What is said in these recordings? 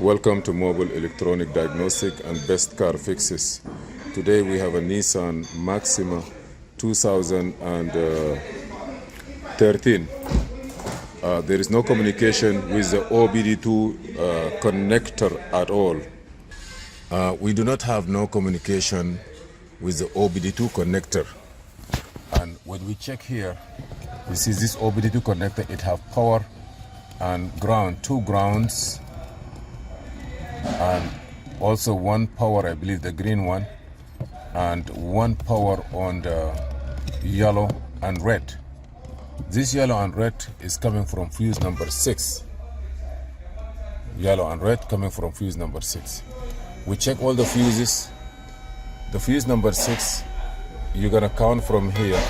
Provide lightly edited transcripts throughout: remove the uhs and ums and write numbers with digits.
Welcome to Mobile Electronic Diagnostic and Best Car Fixes. Today we have a Nissan Maxima 2013. There is no communication with the OBD2 connector at all. We do not have no communication with the OBD2 connector. And when we check here, you see this OBD2 connector, it have power and ground, two grounds, and also one power, I believe the green one, and one power on the yellow and red. This yellow and red is coming from fuse number 6. Yellow and red coming from fuse number 6. We check all the fuses. The fuse number 6, you're gonna count from here.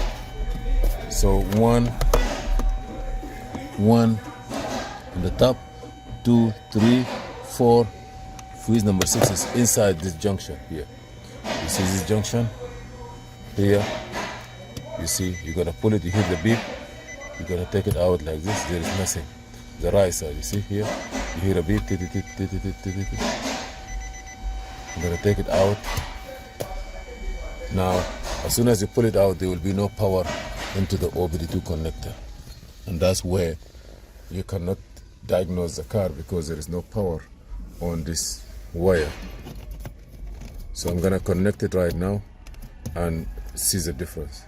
So one on the top, 2, 3, 4. Fuse number 6 is inside this junction here. You see this junction here? You see, you're gonna pull it, you hit the beep, you're gonna take it out like this, there is nothing. The right side, you see here? You hear a beep, you're gonna take it out. Now, as soon as you pull it out, there will be no power into the OBD2 connector. And that's where you cannot diagnose the car, because there is no power on this wire. So I'm gonna connect it right now and see the difference.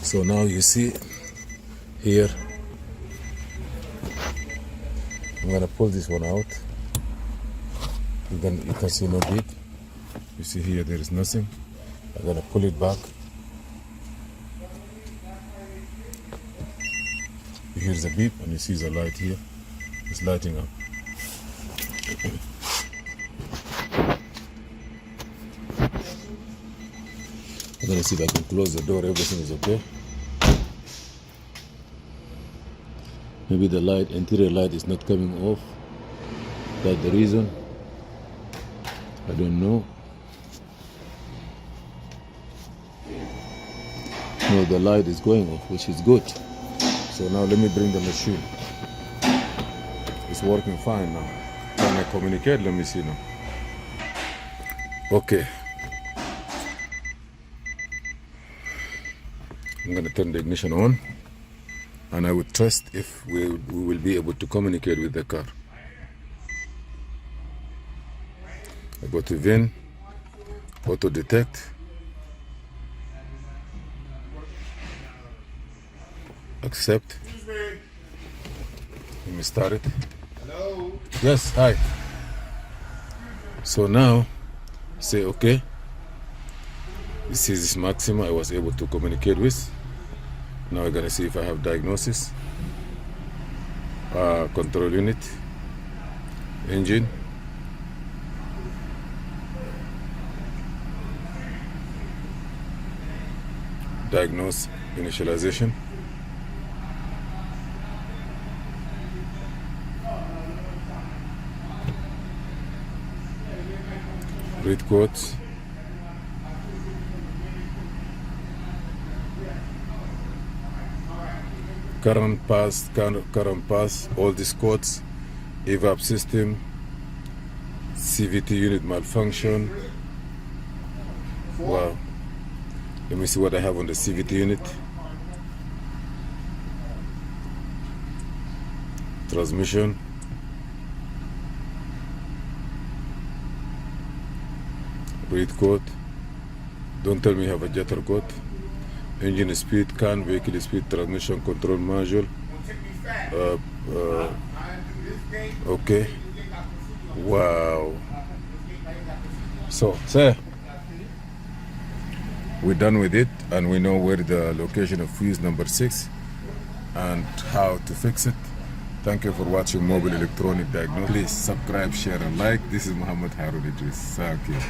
So now you see here, I'm gonna pull this one out. You can see no beep. You see here there is nothing. I'm gonna pull it back. You hear the beep and you see the light here. It's lighting up. I'm gonna see if I can close the door. Everything is okay. Maybe the light, interior light, is not coming off. That's the reason. I don't know. No, the light is going off, which is good. So now let me bring the machine. It's working fine now. Can I communicate? Let me see now. Okay. I'm gonna turn the ignition on, and I would test if we will be able to communicate with the car. I go to VIN, auto detect, accept. Let me start it. Hello? Yes, hi. So now, say okay. This is this Maxima I was able to communicate with. Now we're gonna see if I have diagnosis. Control unit, engine, diagnose initialization. Read codes. Current pass, all these codes, evap system, CVT unit malfunction. Wow. Let me see what I have on the CVT unit. Transmission. Read code. Don't tell me you have a jetter code. Engine speed, CAN, vehicle speed, transmission control module. Okay. Wow. So, sir, we're done with it, and we know where the location of fuse number 6 and how to fix it. Thank you for watching Mobile Electronic Diagnosis. Please subscribe, share, and like. This is Muhammad Harun Idris. Thank you.